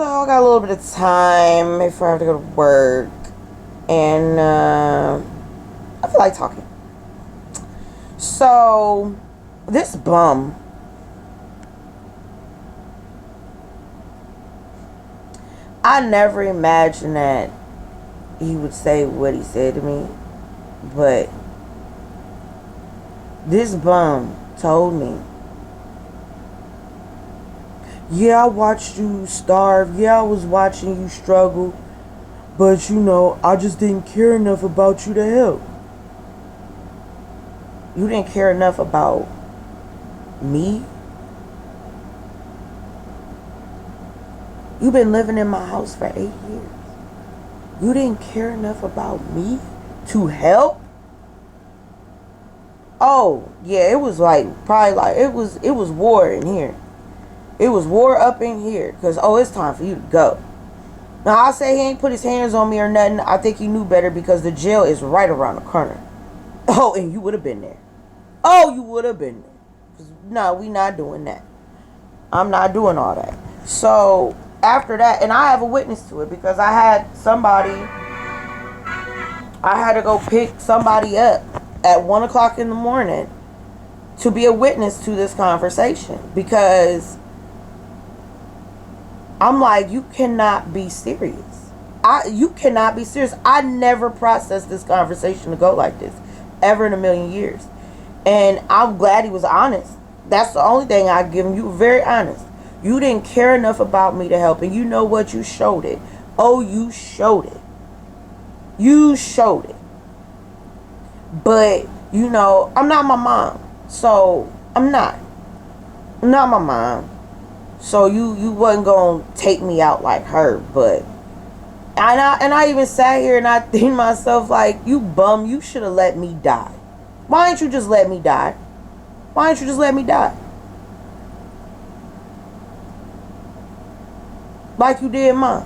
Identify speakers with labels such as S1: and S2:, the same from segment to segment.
S1: So I got a little bit of time before I have to go to work, and I feel like talking. So this bum, I never imagined that he would say what he said to me, but this bum told me, yeah, I watched you starve. Yeah, I was watching you struggle. But, I just didn't care enough about you to help. You didn't care enough about me? You've been living in my house for 8 years. You didn't care enough about me to help? Oh, yeah, it was it was war in here. It was war up in here. Because, it's time for you to go. Now, I'll say he ain't put his hands on me or nothing. I think he knew better because the jail is right around the corner. Oh, and you would have been there. Oh, you would have been there. 'Cause, no, we not doing that. I'm not doing all that. So, after that, and I have a witness to it because I had to go pick somebody up at 1 o'clock in the morning to be a witness to this conversation because I'm like, you cannot be serious. You cannot be serious. I never processed this conversation to go like this, ever in a million years. And I'm glad he was honest. That's the only thing I give him. You were very honest. You didn't care enough about me to help. And you know what? You showed it. Oh, you showed it. You showed it. But, I'm not my mom. So, I'm not. I'm not my mom. So you wasn't gonna take me out like her, but and I even sat here and I think to myself like, you bum, you should have let me die. Why didn't you just let me die? Why didn't you just let me die? Like you did mine.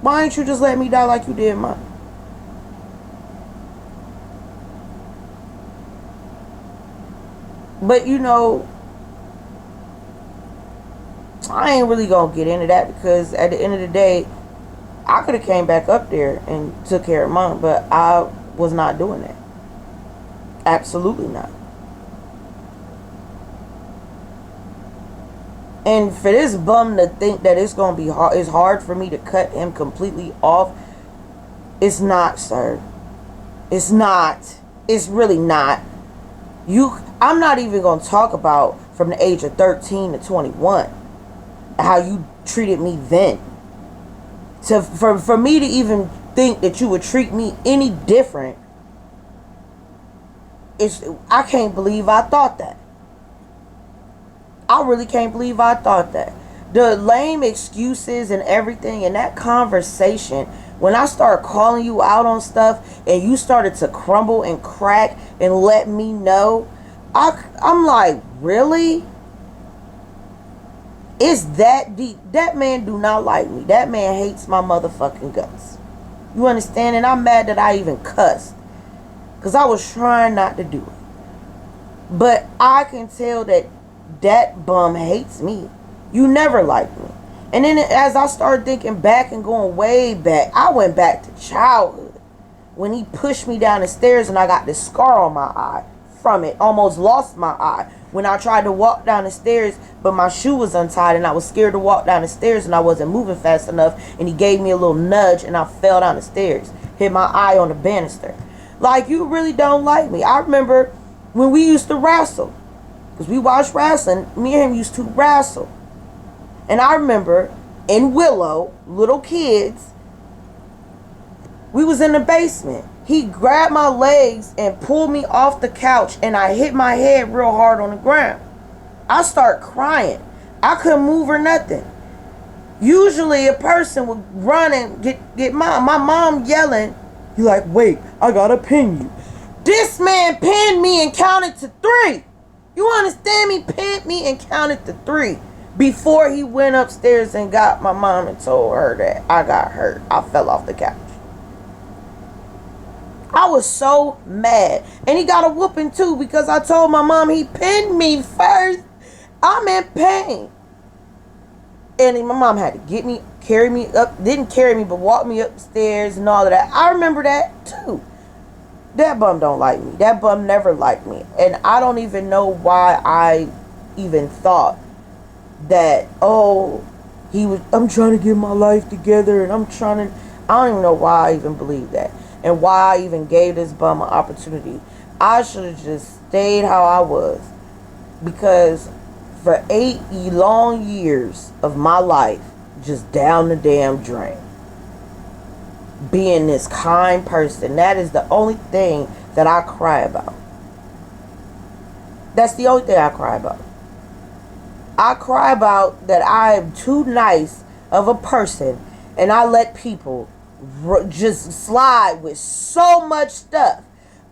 S1: Why didn't you just let me die like you did mine? But I ain't really gonna get into that because at the end of the day, I could have came back up there and took care of mom, but I was not doing that. Absolutely not. And for this bum to think that it's gonna be hard, it's hard for me to cut him completely off. It's not, sir. It's not. It's really not. I'm not even gonna talk about from the age of 13 to 21. How you treated me then. For me to even think that you would treat me any different, I can't believe I thought that. I really can't believe I thought that. The lame excuses and everything in that conversation, when I started calling you out on stuff and you started to crumble and crack and let me know, I'm like, really? It's that deep. That man do not like me. That man hates my motherfucking guts. You understand? And I'm mad that I even cussed. Because I was trying not to do it. But I can tell that bum hates me. You never liked me. And then as I started thinking back and going way back, I went back to childhood. When he pushed me down the stairs and I got this scar on my eye from it. Almost lost my eye. When I tried to walk down the stairs, but my shoe was untied and I was scared to walk down the stairs and I wasn't moving fast enough, and he gave me a little nudge and I fell down the stairs. Hit my eye on the banister. Like, you really don't like me. I remember when we used to wrestle. Because we watched wrestling. Me and him used to wrestle. And I remember in Willow, little kids, we was in the basement. He grabbed my legs and pulled me off the couch and I hit my head real hard on the ground. I start crying. I couldn't move or nothing. Usually a person would run and get my mom yelling. He like, wait, I gotta pin you. This man pinned me and counted to 3. You understand me? Pinned me and counted to 3 before he went upstairs and got my mom and told her that I got hurt. I fell off the couch. I was so mad. And he got a whooping too because I told my mom he pinned me first. I'm in pain. And my mom had to get me, carry me up, didn't carry me, but walk me upstairs and all of that. I remember that too. That bum don't like me. That bum never liked me. And I don't even know why I even thought that, oh, I'm trying to get my life together and I don't even know why I even believed that. And why I even gave this bum an opportunity. I should have just stayed how I was. Because for 8 long years of my life, just down the damn drain. Being this kind person, that is the only thing that I cry about. That's the only thing I cry about. I cry about that I am too nice of a person and I let people just slide with so much stuff.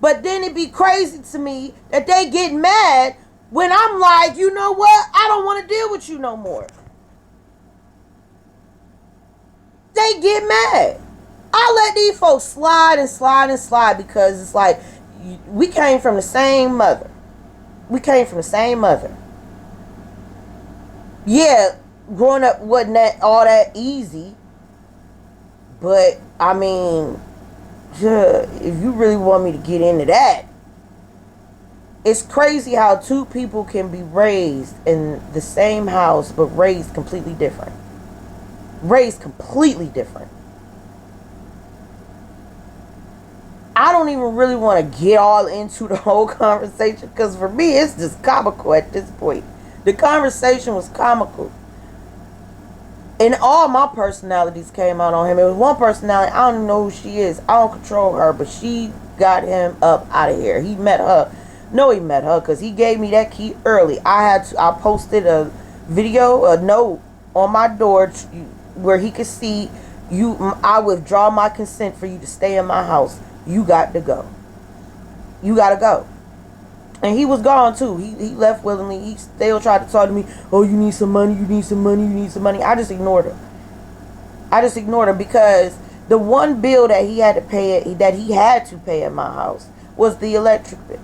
S1: But then it be crazy to me that they get mad when I'm like, you know what? I don't want to deal with you no more. They get mad. I let these folks slide and slide and slide because it's like we came from the same mother. We came from the same mother. Yeah, growing up wasn't that all that easy. But, I mean, if you really want me to get into that, it's crazy how two people can be raised in the same house, but raised completely different. Raised completely different. I don't even really want to get all into the whole conversation because for me, it's just comical at this point. The conversation was comical. And all my personalities came out on him. It was one personality, I don't even know who she is. I don't control her, but she got him up out of here. He met her. No, he met her because he gave me that key early. I posted a video, a note on my door where he could see I withdraw my consent for you to stay in my house. You got to go. You got to go. And he was gone too. He left willingly. He still tried to talk to me. Oh, you need some money. You need some money. You need some money. I just ignored him. Because the one bill that he had to pay at my house was the electric bill.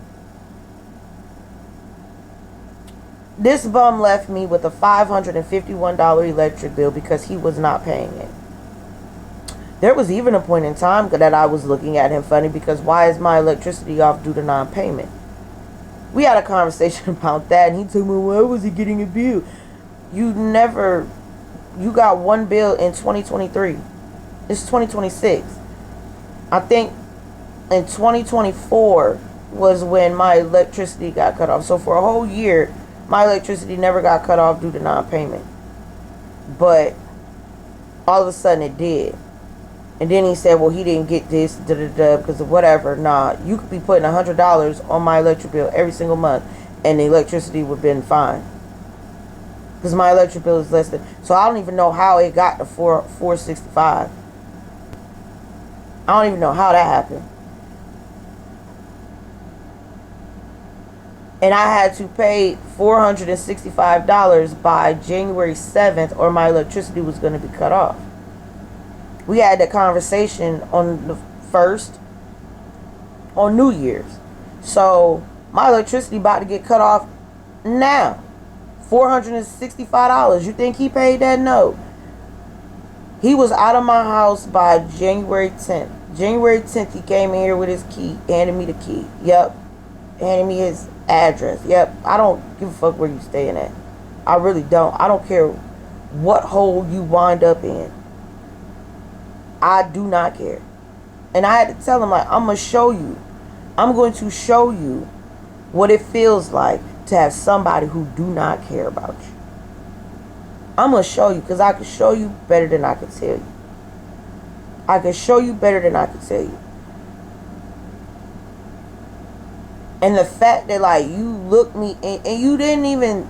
S1: This bum left me with a $551 electric bill because he was not paying it. There was even a point in time that I was looking at him funny because why is my electricity off due to non-payment? We had a conversation about that and he told me, why was he getting a bill? You got one bill in 2023. It's 2026. I think in 2024 was when my electricity got cut off. So for a whole year, my electricity never got cut off due to non-payment. But all of a sudden it did. And then he said, well, he didn't get this, because of whatever. Nah, you could be putting $100 on my electric bill every single month, and the electricity would have been fine. Because my electric bill is less than... So I don't even know how it got to $465. I don't even know how that happened. And I had to pay $465 by January 7th, or my electricity was going to be cut off. We had that conversation on the 1st, on New Year's. So, my electricity about to get cut off now. $465. You think he paid that? No. He was out of my house by January 10th. January 10th, he came in here with his key, handed me the key. Yep. Handed me his address. Yep. I don't give a fuck where you staying at. I really don't. I don't care what hole you wind up in. I do not care. And I had to tell him, like, I'm going to show you what it feels like to have somebody who do not care about you. I'm going to show you, because I can show you better than I can tell you. I can show you better than I can tell you. And the fact that, like, you looked me and you didn't even...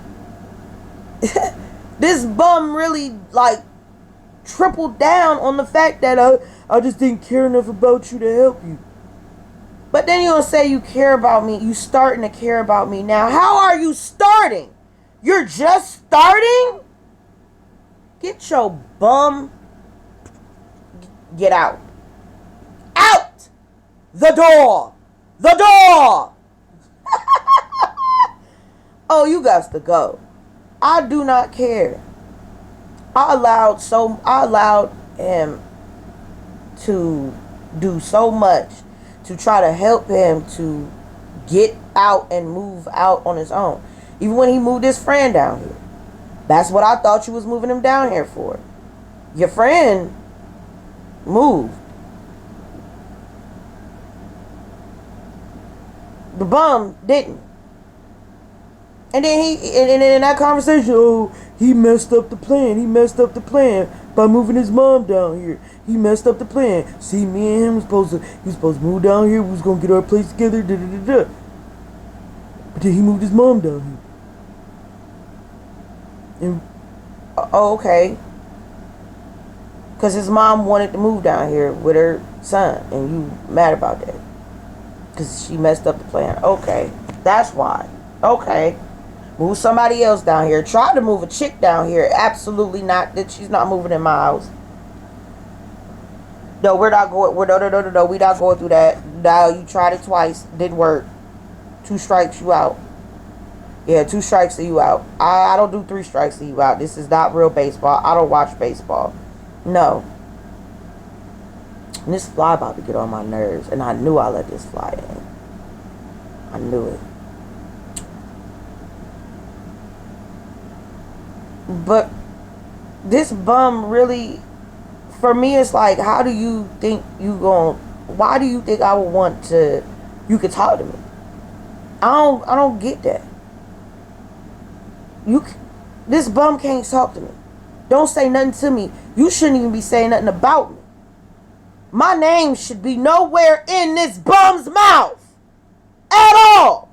S1: this bum really, like, tripled down on the fact that I just didn't care enough about you to help you. But then you'll say you care about me. You starting to care about me now. How are you starting? You're just starting? Get your bum. Get out. Out! The door! The door! Oh, you got to go. I do not care. I allowed him to do so much to try to help him to get out and move out on his own. Even when he moved his friend down here. That's what I thought you was moving him down here for. Your friend moved. The bum didn't. And then and in that conversation, oh, he messed up the plan. He messed up the plan by moving his mom down here. He messed up the plan. See, me and him was supposed to move down here. We was gonna get our place together. Da da da da. But then he moved his mom down here. And okay, because his mom wanted to move down here with her son, and you mad about that because she messed up the plan. Okay, that's why. Okay. Move somebody else down here. Try to move a chick down here. Absolutely not. That she's not moving in my house. No, we're not going. No. We're not going through that. No, you tried it twice. Didn't work. 2 strikes, you out. Yeah, 2 strikes, you out. I don't do 3 strikes, you out. This is not real baseball. I don't watch baseball. No. And this fly about to get on my nerves, and I knew I let this fly in. I knew it. But this bum really, for me, it's like, how do you think why do you think I would want to, you could talk to me? I don't get that. This bum can't talk to me. Don't say nothing to me. You shouldn't even be saying nothing about me. My name should be nowhere in this bum's mouth at all.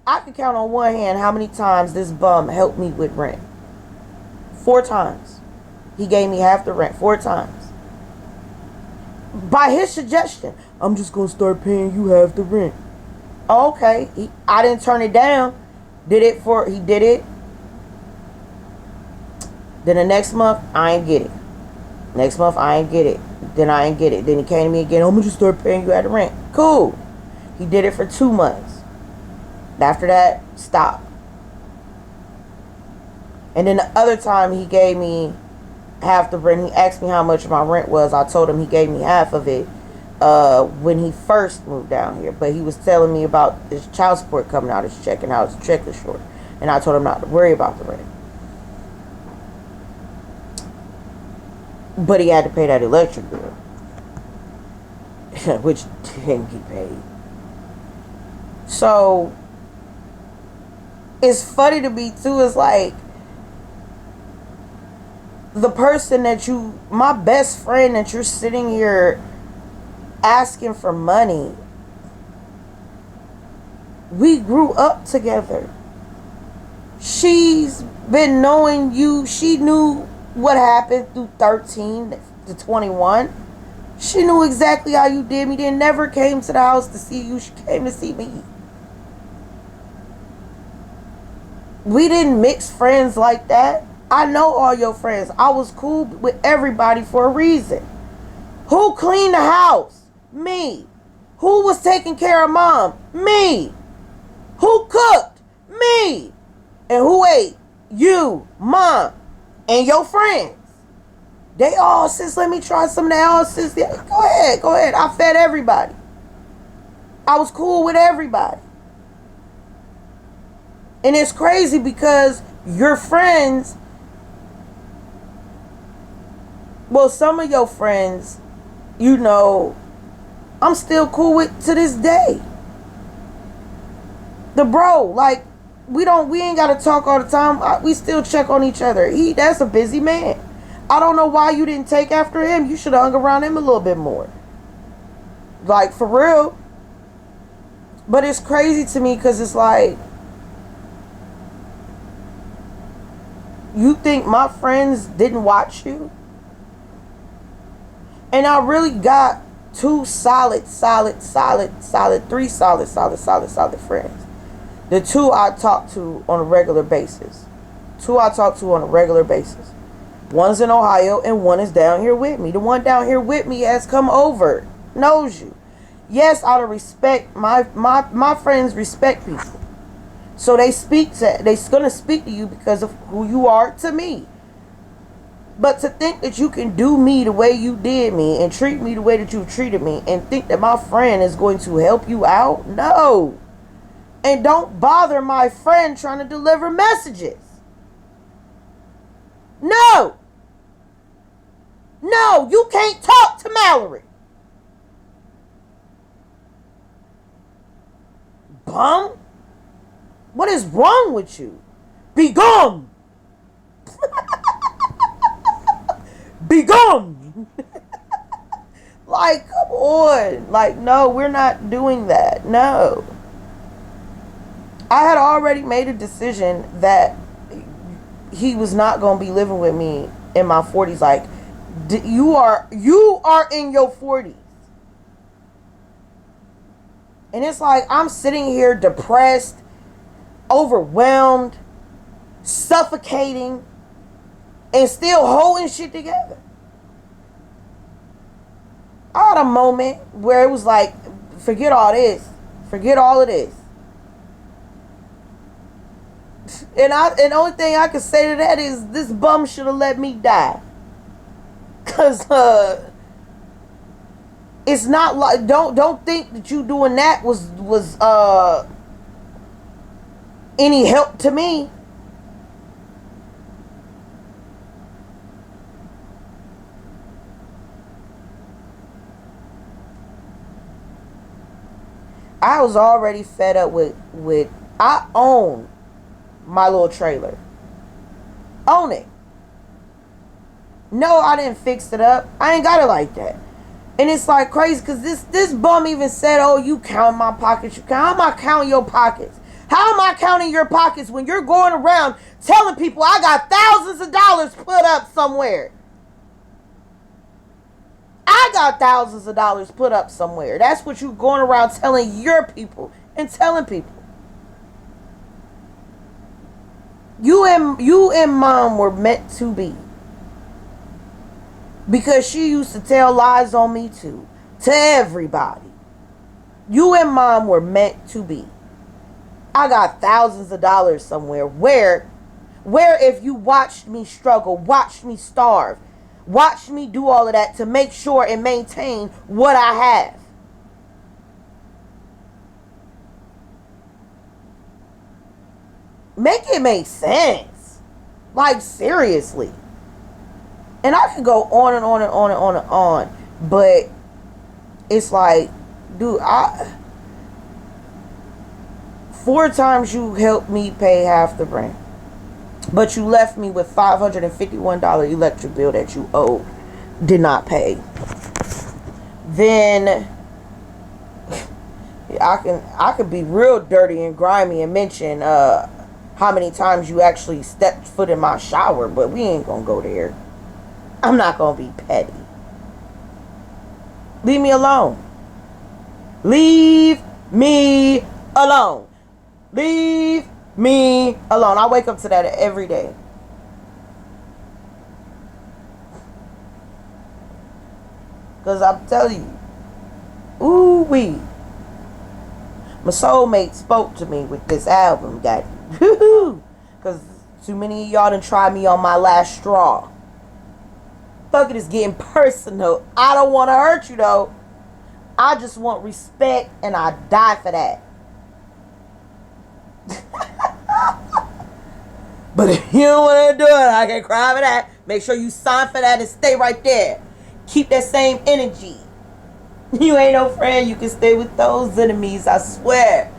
S1: I can count on one hand how many times this bum helped me with rent. 4 times. He gave me half the rent 4 times. By his suggestion, I'm just going to start paying you half the rent. Okay. I didn't turn it down. He did it. Then the next month, I ain't get it. Next month, I ain't get it. Then I ain't get it. Then he came to me again. I'm going to just start paying you half the rent. Cool. He did it for 2 months. After that, stop. And then the other time he gave me half the rent. He asked me how much my rent was. I told him he gave me half of it when he first moved down here. But he was telling me about his child support coming out, his check, and how his check was short. And I told him not to worry about the rent. But he had to pay that electric bill, which didn't get paid. So it's funny to me too. It's like the person my best friend that you're sitting here asking for money. We grew up together. She's been knowing you. She knew what happened through 13 to 21. She knew exactly how you did me. They never came to the house to see you. She came to see me. We didn't mix friends like that. I know all your friends. I was cool with everybody for a reason. Who cleaned the house? Me. Who was taking care of mom? Me. Who cooked? Me. And who ate? You, mom, and your friends. They all, sis, let me try some of that. All, sis, yeah, go ahead. I fed everybody. I was cool with everybody. And it's crazy because your friends, well, some of your friends, you know, I'm still cool with to this day. The bro, like, we ain't got to talk all the time. We still check on each other. That's a busy man. I don't know why you didn't take after him. You should have hung around him a little bit more. Like, for real. But it's crazy to me because it's like, you think my friends didn't watch you? And I really got 2 solid, 3 solid friends. The 2 I talk to on a regular basis. 2 I talk to on a regular basis. One's in Ohio and one is down here with me. The one down here with me has come over. Knows you. Yes, out of respect, my friends respect people. So they're gonna speak to you because of who you are to me. But to think that you can do me the way you did me and treat me the way that you treated me and think that my friend is going to help you out? No. And don't bother my friend trying to deliver messages. No. No, you can't talk to Mallory. Bum? What is wrong with you? Be gone. Be gone. Like, come on. Like, no, we're not doing that. No. I had already made a decision that he was not going to be living with me in my 40s. Like, you are in your 40s. And it's like, I'm sitting here depressed, overwhelmed, suffocating, and still holding shit together. I had a moment where it was like, forget all this. Forget all of this. And the only thing I can say to that is this bum should have let me die. Cause it's not like, don't think that you doing that was any help to me. I was already fed up with I own my little trailer. Own it. No, I didn't fix it up. I ain't got it like that. And it's like crazy because this bum even said, oh, you count my pockets. How am I counting your pockets? How am I counting your pockets when you're going around telling people I got thousands of dollars put up somewhere? I got thousands of dollars put up somewhere. That's what you going around telling your people and telling people. You and mom were meant to be. Because she used to tell lies on me too. To everybody. You and mom were meant to be. I got thousands of dollars somewhere. Where if you watched me struggle, watched me starve, watch me do all of that to make sure and maintain what I have. Make it make sense. Like, seriously. And I could go on and on and on and on and on. But it's like, dude, 4 times you helped me pay half the rent. But you left me with $551 electric bill that you owed, did not pay. Then I could be real dirty and grimy and mention how many times you actually stepped foot in my shower, but we ain't gonna go there. I'm not gonna be petty. Leave me alone. Leave me alone. Leave me alone. I wake up to that every day. Because I'm telling you, ooh wee. My soulmate spoke to me with this album, got it. Because too many of y'all done tried me on my last straw. Fuck it, it's getting personal. I don't want to hurt you though. I just want respect and I die for that. But if you don't want to do it, I can cry for that. Make sure you sign for that and stay right there. Keep that same energy. You ain't no friend. You can stay with those enemies, I swear.